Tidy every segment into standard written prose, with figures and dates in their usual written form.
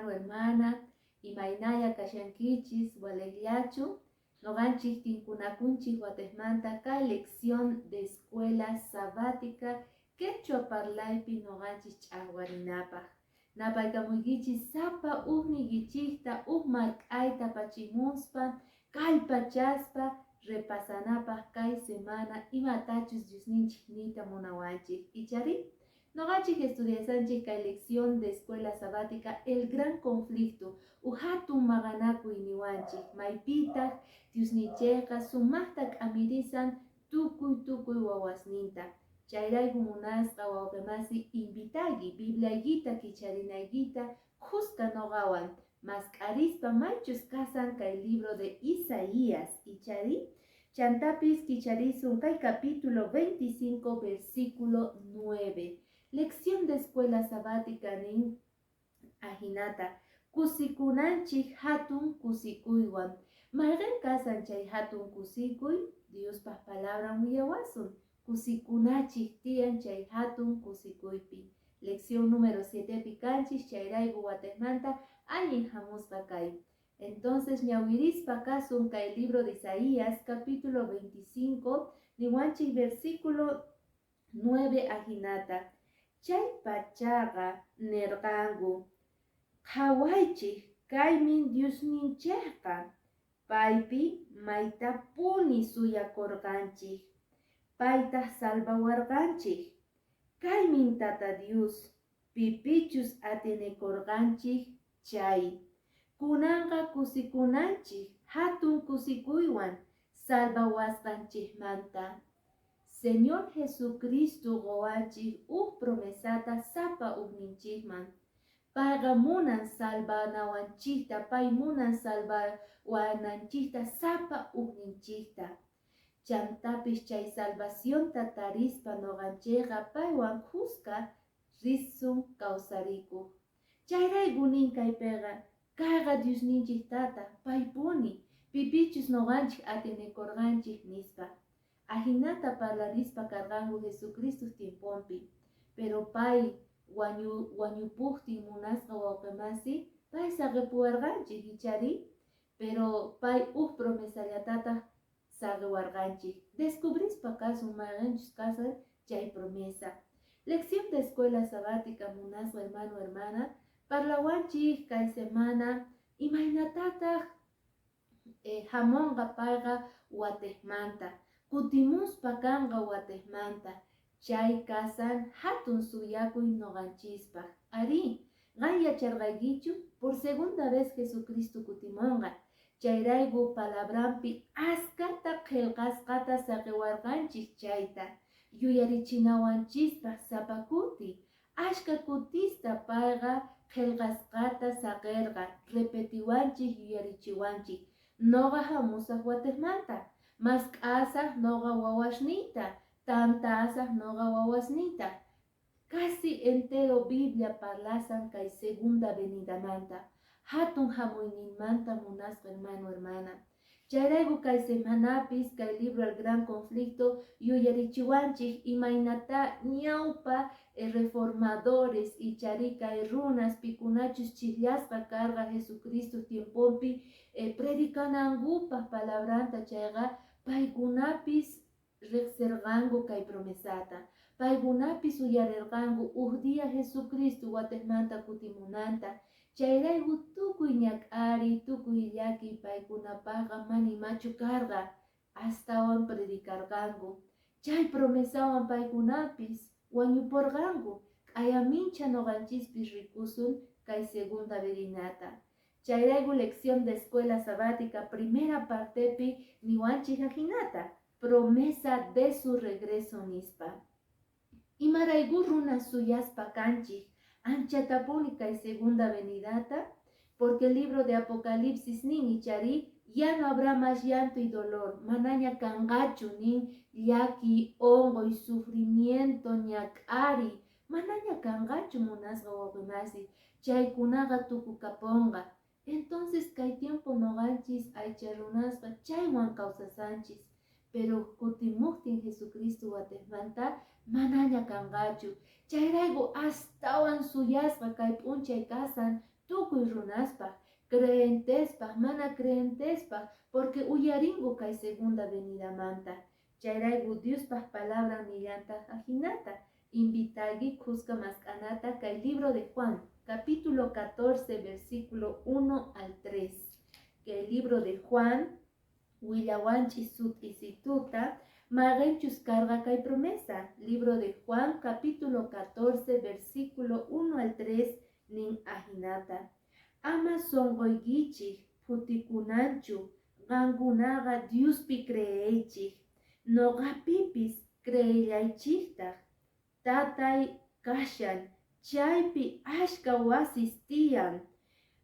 hermana, imaynaya kashankichis walegliachu, noganchik tinkunakunchik watesmanta kay lección de escuela sabática quechua parlaypi noganchik ch'aqwarinapaq. Napaykamuykichis sapa ugnikichikta mark'ayta pachimuspa, kallpachaspa, repasanapaq kay semana imatachus Diosninchik niyta munawanchik. Ichari, noganchik estudiasanchik kay lección de escuela sabática el gran conflicto hatun maqanakuy niwanchik maypitaq Diosninchayqa sumaqta k'amirisan tukuy wawasninta. Chayrayku munasqa wawqimasi invitayki Bibliaykita kicharinaykita qusqa noqawan masqarispa maychus kasan kay libro de Isaías. Ichari, chantapis kicharisun kay capítulo 25 versículo 9. Lección de escuela sabática nin ajinata. Kusikunanchik hatun kusikuywan. Mayqan kasan chay hatun kusikuy, Diospaq palabra willawasun. Kusikunachik tiyan chay hatun kusikuypi. Lección número 7 picanchis chayrayku watesmanta allin hamusqa kay. Entonces ñawirispa kasun kay libro de Isaías capítulo 25 niwanchik versículo 9 ajinata. Chay pachaqa nerqanku qhawaychik kaymin Diosninchayqa paypi maytapuni suyakurqanchik paytaq salvawarqanchik kaymin tata Dios pipichus atinikurqanchik chay kunanqa kusikunanchik hatun kusikuywan salvawasqanchikmanta. Señor Jesucristo gowanchik promesata sapa ugninchikman. Payqa munan salvanawanchikta, pay munan salvawananchikta sapa ugninchikta. Chantapis chay salvacionta tarispa noqanchayqa paywan qusqa risun kawsarikuq. Chayrayku nin kaypiqa kayqa Diosninchik tata paypuni pipichus noqanchik atinikurqanchik nispa. Ajinata parlarispa karqanku Jesucristo tiemponpi, pero pay wañupuktin munasqa wawqimasi pay saqipuwarqanchik ichari, pero pay promesallata saqiwarqanchik. Descubrispa kasun mayqanchus kasaq chay promesa. Lección de escuela sabática munasqa hermano hermana, parlawanchik kay semana imaynatataq hamunqa payqa watesmanta. Kutimuspa kanqa watesmanta. Chay kasan hatun suyakuy noqanchispaq. Ari, qan yacharqaykichu por segunda vez Jesucristo kutimunqa. Chayrayku palabrampi askata qillqasqata saqiwarqanchik chayta. Yuyarichinawanchispaq sapakuti. Ashka kutista payqa qillqasqata saqirqa. Repetiwanchik yuyarichiwanchik. Noqa hamusaq watesmanta. Masq'asaq noqa wawasniyta. Tanta asaq noqa wawasniyta. Casi entero Biblia parlasan kay segunda venidamanta. Hatun hamuyninmanta munasqa hermano hermana. Chayrayku kay semanapis kay libro El Gran Conflicto yuyarichiwanchik imaynata ñawpa reformadores ichari kay runas pikunachus chillasqa karqa Jesucristo tiempopi predicanankupas palabranta chayqa paykunapis riqsirqanku kay promesata. Paykunapis uyarirqanku dia Jesucristo watesmanta kutimunanta. Chayrayku tukuy ñak'ari, tukuy llaki paykunapaqa manimachu karqa. Astawan predicarqanku. Chay promesawan paykunapis wañupurqanku. K'ayamincha noqanchispis rikusun kay segunda venidata. Chayrayku lección de escuela sabática primera partepi niwanchik ajinata. Promesa de su regreso nispa. Imarayku runa suyaspa kanchik anchatapuni kay segunda venidata, porque el libro de Apocalipsis nin ichari ya no habrá más llanto y dolor, manaña kangachu nin llaki, hongo y sufrimiento ñak'ari, manaña kangachu munasqa wawqimasi, chaykunaqa tukukapunqa. Entonces kay tiempo noqanchis aycha runasqa chaywan kawsasanchis, pero kutimuktin Jesucristo watesmanta manaña kangachu. Chayrayku astawan suyasqa kay p'unchay kasan tukuy runaspaq, creentespaq, mana creentespaq, porque uyaringu kay segunda venidamanta. Chayrayku Diospaq palabra nillanta ajinata. Invitagi kuska maskanata kay libro de Juan, capítulo 14, versículo 1 al 3. Que el libro de Juan, Willawanchi sut isituta, Magenchus carga kay promesa. Libro de Juan, capítulo 14, versículo 1 al 3, nin ajinata. Ama songoygichik, putikunanchu, gangunaga Diospi creeichik, noqapipis creillaychiktaq, tatay kashan, chaypi ashka wasis tiyan,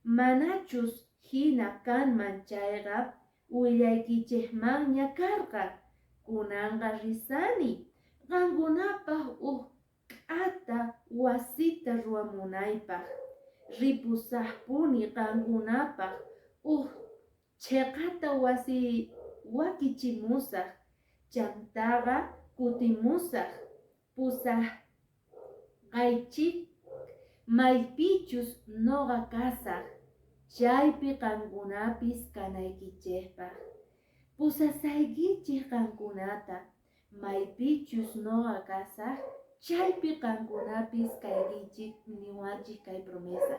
manachus hina kanman chayqa, willaykichikmanña karqa, kunanqa risani, qankunapaq k'ata wasita ruwamunaypaq, ripusaqpuni qankunapaq cheqata wasi wakichimusaq, chantaqa kutimusaq, pusaq qaychik maypichus noqa kasaq, chaypi qankunapis kanaykichikpaq. Pusasaykichik qankunata, maypichus noqa kasaq, chaypi qankunapis kaykichik niwanchik kay promesa.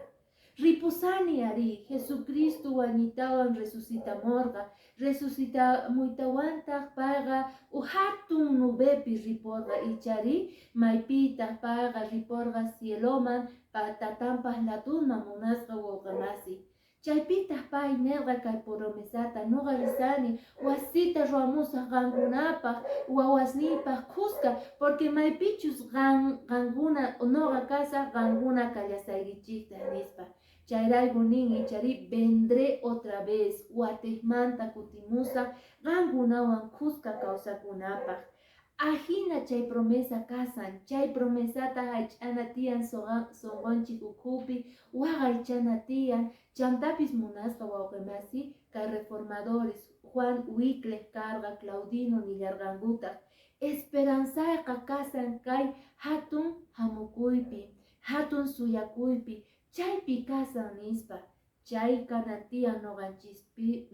Ripusani ari, Jesucristo wañitawan resucitamorqa, resucitamuytawantaq payqa hatun nubepi riporqa ichari, maypitaq payqa riporqa cieloman, tatampaq latunman munasqa wawqimasi. Chaypitaq pay nerqa kay promesata noqa risani wasita ruwamusaq qankunapaq, wawasniypaq kuska, porque maypichus qankuna noqa kasaq qankuna kallasaykichikta nispa. Chayrayku nin ichari vendré otra vez, watejmanta kutimusaq qankunawan kuska kawsakunapaq. Ajina chay promesa kasan, chay promesata haych'ana tiyan sonqonchik ukhupi, waqaychana tiyan, chantapis munasqa wawqimasi, kay reformadores Juan Wycliffe karqa Claudino nillarqankutaq, esperanzayqa kasan kay hatun hamukuypi, hatun suyakuypi, chaypi kasan nispa. Chay kanatiyan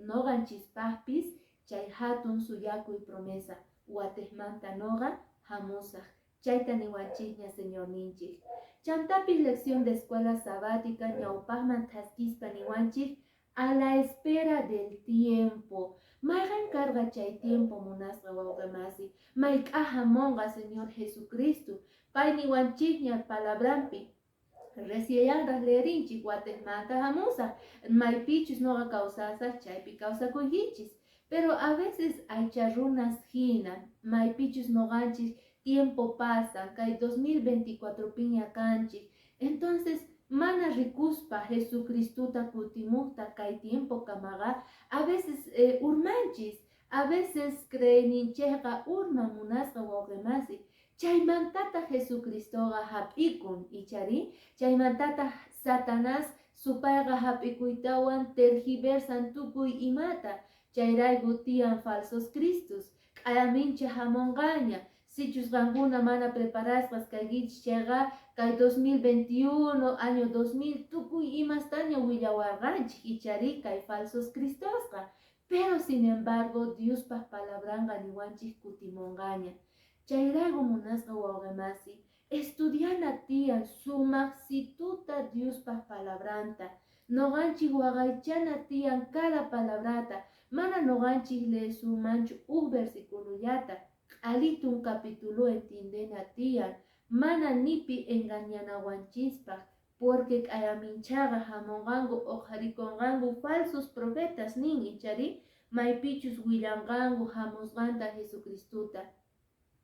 noqanchispaqpis chay hatun suyakuy promesa, watejmanta noqa hamusaq. Chayta niwanchikña Señor ninchik. Chantapis lección de escuela sabática ñawpaqman thaskispa niwanchik, a la espera del tiempo. Mayqan karqa chay tiempo munasqa wawqimasi, mayk'ahamonqa Señor Jesucristo. Pay niwanchikña palabrampi, recienllantaq leerinchik, watejmanta hamusaq, maypichus noqa kawsasaq, chaypi kawsakuykichis. Pero a veces aycha runas hina, maypichus noqanchik tiempo pasa, kay 2024 piña kanchik, entonces mana rikuspa Jesucristuta kutimuqta kay tiempo kamaqa, a veces urmanchis, a veces creeninchikqa urman munasqa wawqimasi. Chaymantata Jesucristoqa hap'ikun ichari, chaymantata Satanás supayqa hap'ikuytawan tergiversan tukuy imata. Chayrayku tiyan falsos cristos, k'ayaminchik hamonqaña, sichus qankuna mana preparasqas kaykichik chayqa kay 2021, año 2000, tukuy imastaña willawarqanchik ichari kay falsos cristosqa. Pero sin embargo, Diospaq palabranqa niwanchik kutimunqaña. Chayrayku munasqa wawqimasi, estudiana tiyan sumaksituta Diospaq palabranta, noqanchik waqaychana tiyan cada palabrata, mana noqanchik leesumanchu versiculuyata, q'alitun capítulo entendena tiyan, mana nipi engañanawanchispaq, porque k'ayaminchaqa hamonqanku oqharikonqanku falsos profetas nin ichari, maypichus willanqanku hamusqanta Jesucristuta.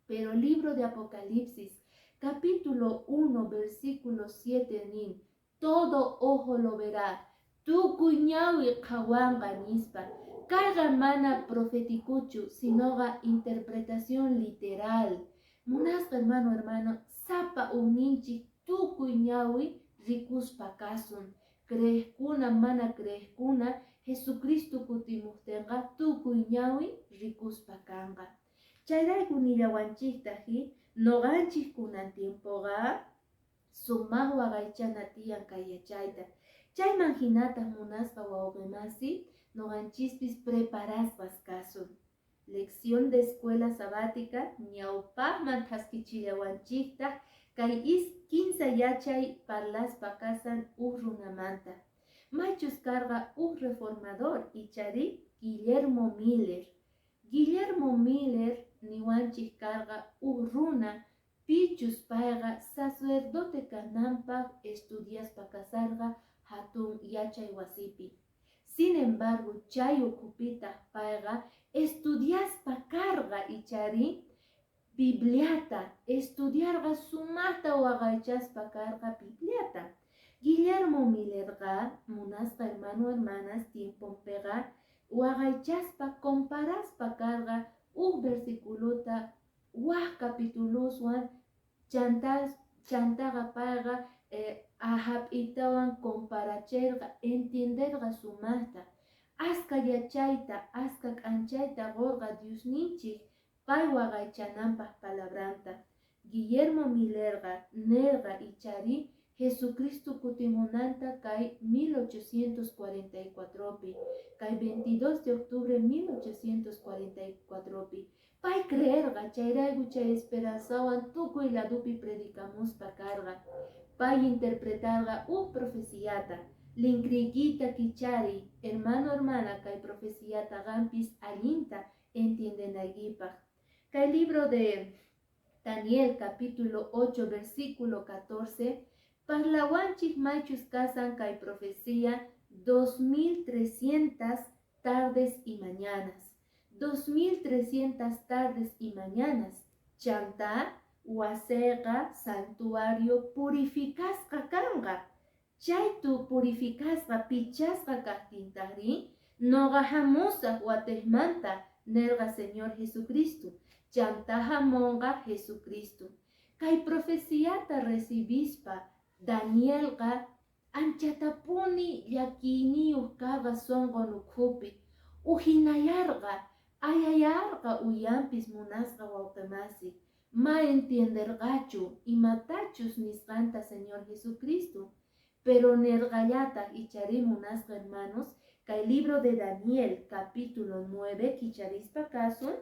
Pero libro de Apocalipsis, capítulo 1, versículo 7 nin, todo ojo lo verá, tukuy ñawi qhawanqa nispa. Kayqa mana profeticuchu, sinoqa interpretación literal. Munasqa hermano, sapa unninchik tukuy ñawi rikuspa kasun. Creejkuna mana creejkuna, Jesucristo kutimuqtinqa tukuy ñawi rikuspa kanqa. Chayrayku nillawanchiktaji, noqanchik kunan tiempoqa sumaq waqaychana tiyan kay yachayta. Chay manjinatas munasqa wawqimasi, noqanchispis preparaspas kasun. Lección de escuela sabática, ñawpaqman haskichillawanchikta, kay 15 yachay parlaspa kasan runamanta. Machus karqa reformador ichari Guillermo Miller. Guillermo Miller niwanchik karqa runa pichus payqa sacerdote kananpaq estudiaspa kasarqa hatun yachay wasipi. Sin embargo, chay ukupita payqa estudiaspa karqa ichari Bibliata, estudiarqa sumaqta waqaychaspa karqa Bibliata. Guillermo Millerqa munasqa hermanas tiemponpiqa waqaychaspa comparaspa karqa versículota capítuluswan chantaqa payqa hap'itawan comparachirqa entenderqa sumaqta. Aska yachayta, aska k'anchayta qurqa Diosninchik pay waqaychananpaq palabranta. Guillermo Millerqa nerqa ichari Jesucristo kutimunanta kay 1844pi, kay 22 de octubre 1844pi. Pay creerqa chayrayku chay esperanzawan tukuy ladupi predicamuspa karqa. Pay interpretarqa profeciata. Linkrikita kichari, hermana, kay profeciata gampis allinta entiendenaykipaq. Kay libro de Daniel capítulo 8 versículo 14, parlawanchik maychus kasan kay profecía 2300 tardes y mañanas. 2300 tardes y mañanas. Chanta, wasega, santuario, purificasqa kanqa. Chaytu purificasqa pichasqa kaqtintari, noqa hamusaq watejmanta nerqa Señor Jesucristo. Chanta hamonqa Jesucristo. Kay profeciata recibispa Danielqa anchatapuni llakiniyuq karqa sonqo nukhupi. Ujinayarqa, ayayarqa uyampis munasqa wawqimasi. Ma entenderqachu imatachus nisqanta Señor Jesucristo. Pero nerqallata ichari munasqa hermanos, kay libro de Daniel capítulo 9 kicharispa kasun,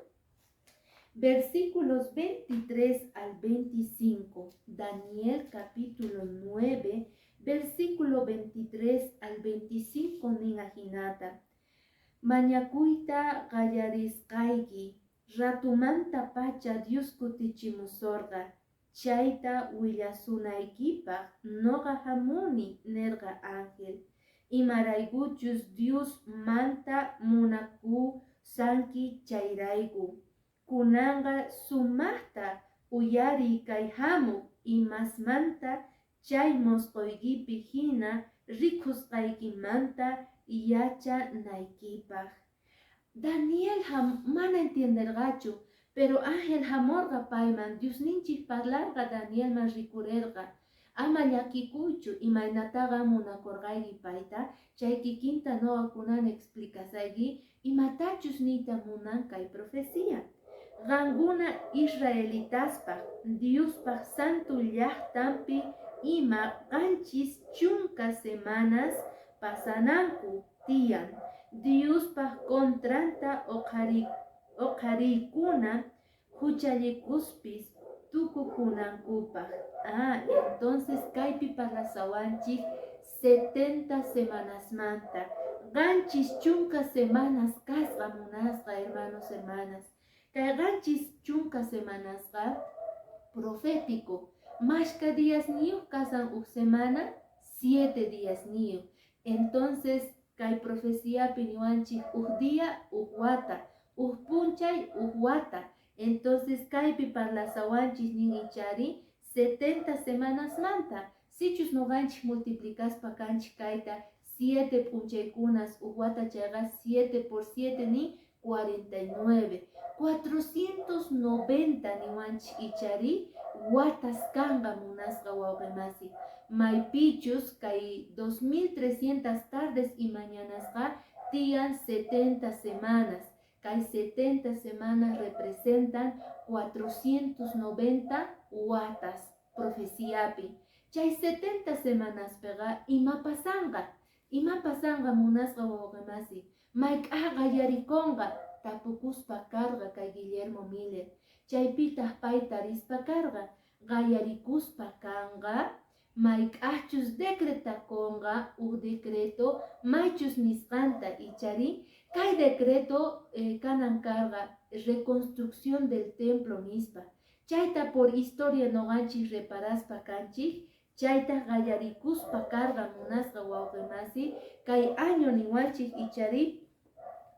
versículos 23 al 25. Daniel capítulo 9, versículo 23 al 25 ninajinata. Mañakuyta qallarisqayki, ratumanta pacha Dios kutichimusorqa. Chayta willasunaykipaq noqa hamuni nerqa ángel. Imaraykuchus Dios manta munaku sanki chayrayku. Kunanga sumaqta uyari kay hamuq imasmanta chay mosqoykipi hina rikusqaykimanta yachanaykipaq. Daniel mana entenderqachu, pero ángel hamorqa payman Diosninchik parlarqa Danielman rikurerqa. Ama llakikuychu imaynataqa munakurqayki payta, chay kikinta noqakunana explicasayki imatachus niyta munan kay profecía. Qankuna Israelitaspaq Diospaq santu llaqtanpi ima qanchis chunka semanas pasananku tiyan. Diospaq contranta oqariykuna huchallikuspis tukukunankupaq. Entonces kaypi parlasawanchik 70 semanas manta. Qanchis chunka semanas kasqa munasqa hermanas. Kay qanchis chunka semanasqa profético. Mashka días niyuq kasan semana, 7 días niyuq. Entonces kay profecíapi niwanchik día, wata, punchay, wata. Entonces kaypi parlasawanchik nin ichari 70 semanas manta. Sichus noqanchik multiplicaspa kanchik kayta 7 punchaykunas wata chayqa 7 por 7 ni 49. 490 niwanchik ichari watas kanqa munasqa wawqimasi. Maypichus kay 2300 tardes y mañanasqa tiyan 70 semanas. Kay 70 semanas representan 490 watas profecíapi. Chay 70 semanas pega ima pasanqa. Ima pasanga munasqa wawqimasi. Mayk'aqa yarikonqa tapukuspa karqa kay Guillermo Miller. Chaypitaq payta rispa karqa qayarikuspa kanqa mayk'achus decretakonqa decreto maychus nisqanta ichari kay decreto kanan karqa reconstrucción del templo nispa. Chayta por historia noqanchik reparaspa kanchik. Chayta qayarikuspa karqa munasqa wawqimasi kay año niwanchik ichari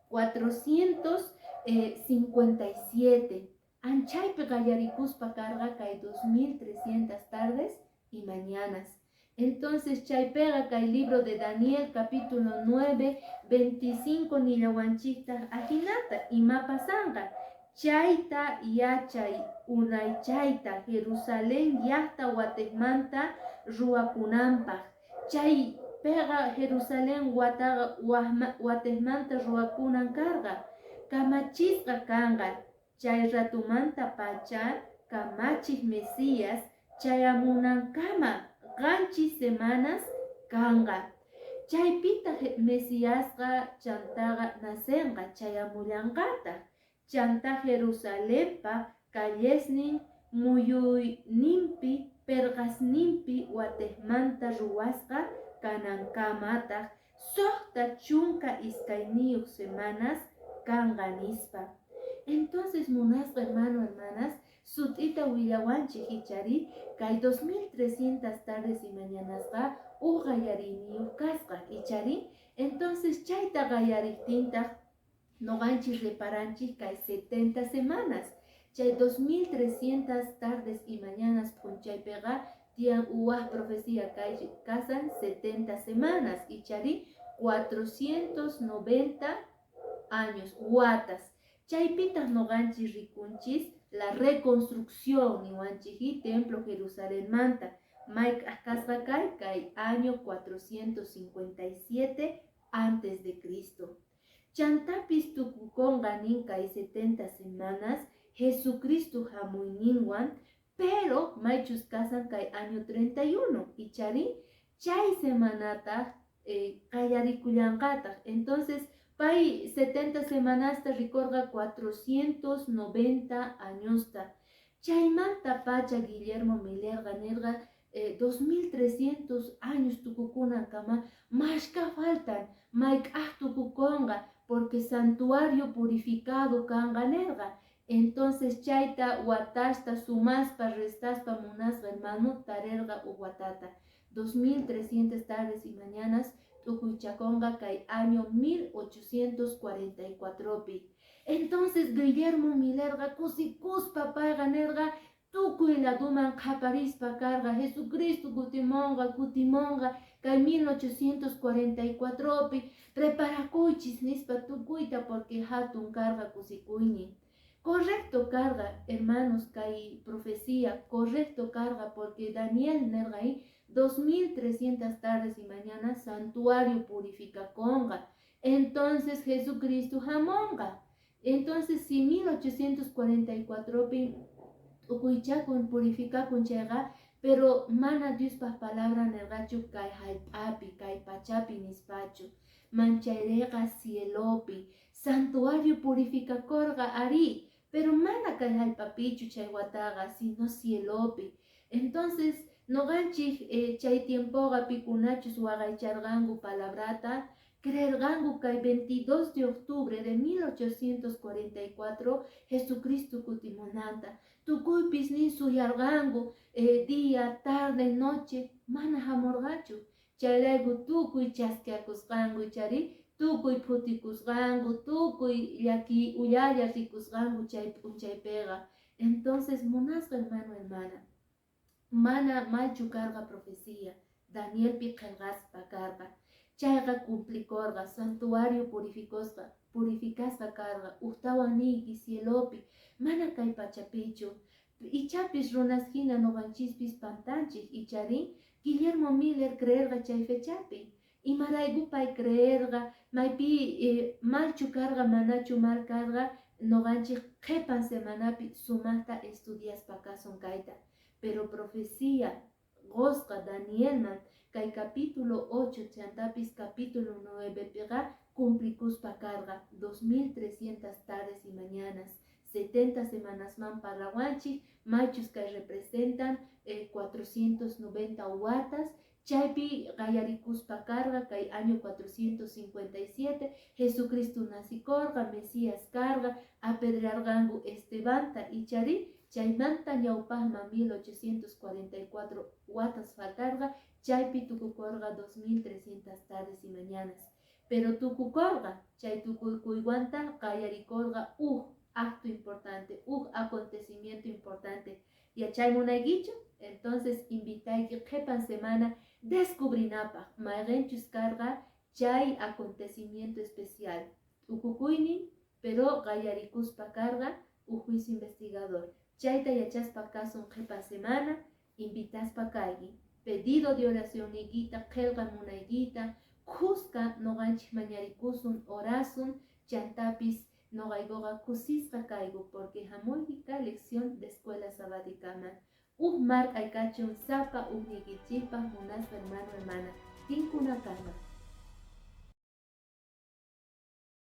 457 anchaypi qayarikuspa karqa kay 2300 tardes y mañanas. Entonces chaypega kay libro de Daniel capítulo 9 25 nillawanchikta ajinata ima pasanqa chayta yachay unaychayta Jerusalén llaqta watejmanta ruwakunanpaq. Chay pega Jerusalén watejmanta ruwakunan karqa kamachisqa kanqa. Chay ratumanta pacha kamachik Mesías chayamunankama qanchis semanas kanqa. Chaypita Mesíasqa chantaqa nasenqa chayamullanqata. Chanta Jerusalénpa callesnin muyuyninpi pergasninpi watejmanta ruwasqa kanankamataq soqta chunka iskayniyuq semanas kanqa nispa. Entonces munasqa hermanas sut'ita willawanchik ichari kay 2300 tardes y mañanasqa qayaryniyuq kasqa ichari. Entonces chayta qayariktinta noqanchik reparanchik kay 70 semanas. Chay 2300 tardes y mañanas punchaypega tiyan uwaj profecía kay kasan 70 semanas ichari 490 años watas. Chaypita noqanchik rikunchis la reconstrucción niwanchik templo Jerusalén manta mayqa kasqa kay año 457 antes de Cristo. Chantapis tukukonqa nin kay 70 semanas Jesucristo hamuyninwan, pero maychus kasan kay año 31 ichari chay semanata qayarikullanqataq. Entonces pay 70 semanasta rikorqa 490 añosta. Chaymanta pacha Guillermo Millerqa nirqa 2300 años tukukunan kama mashka faltan mayk'aq tukukonqa porque santuario purificado kanqa nirqa. Entonces chayta watashta sumaspa restaspa munasqa hermano tarirqa watata 2300 tardes y mañanas tukuychakonqa kay año 1844 pi. Entonces Guillermo Millerqa kusikuspa payqa nirqa tukuy laduman qaparispa karqa Jesucristo kutimonqa kay 1844 pi preparakuychis nispa tukuyta porque hatun karqa kusikuynin. Correcto carga, hermanos, kay profecía, correcto carga, porque Daniel nergai 2300 tardes y mañanas santuario purifica conga. Entonces Jesucristo jamonga. Entonces si 1844 ukuichakun purifica con chega, pero mana Dios pa palabra nergacho kay api kay pachapi nispacho. Manchairega cielopi, santuario purifica corga ari. Pero mana kay papichu chay wataga, sino cielopi. Entonces, noganchik chay tiempoga pikunachus wagaychargangu palabrata, creergangu kay 22 de octubre de 1844, Jesucristo kutimonanta. Tukuypis ni suyargangu, día, tarde, noche, mana hamorgachu. Chayraygu tukuy chasquiakusgangu chari, tukuy putikusgangu, tukuy llaki uyaya rikusgangu chaypega. Entonces, munasqa hermana, mana malchu carga profecía, Daniel piqelgaspa carga, chayqa cumplicorga, santuario purificasqa carga, uqtawaniki cielopi, mana kay pachapichu, ichapis runaskina noqanchispis pantanchik, icharin, Guillermo Miller creerga chay fechapi. Y maraygupay creerga, maypi malchu carga, manachu mal carga, noganchik qepan semanapi sumata estudias pakason kaita. Pero profecía, gosqa Danielman, kay capítulo 8 chantapis capítulo 9 pega cumplicuspa carga 2300 tardes y mañanas 70 semanas man parlaguanchi machos que representan 490 watas chaypi gayaricuspa carga kay año 457 Jesucristo nacicorga Mesías carga apedreargangu Estebanta y chari chaymanta ñawpajma 1844 watas faltarga chaypi tukukorga 2300 tardes y mañanas pero tukukorga chay tukukuyguanta gayarikorga acto importante acontecimiento importante ya chay munaguicho entonces invitay que jepan semana descubrinapa marenchus carga chay acontecimiento especial ukukuynin pero gayarikuspa carga juicio investigador chayta yachaspa caso jepa semana invitaspa kaygi pedido de oración iguita kelga munaiguita kuska noganchik mañarikusun orasun chantapis nogaygoga kusisqa kaygu porque hamuykika lección de escuela sabaticama mark aykachun sapa unikichipa munaspa hermano hermana tinkuna karga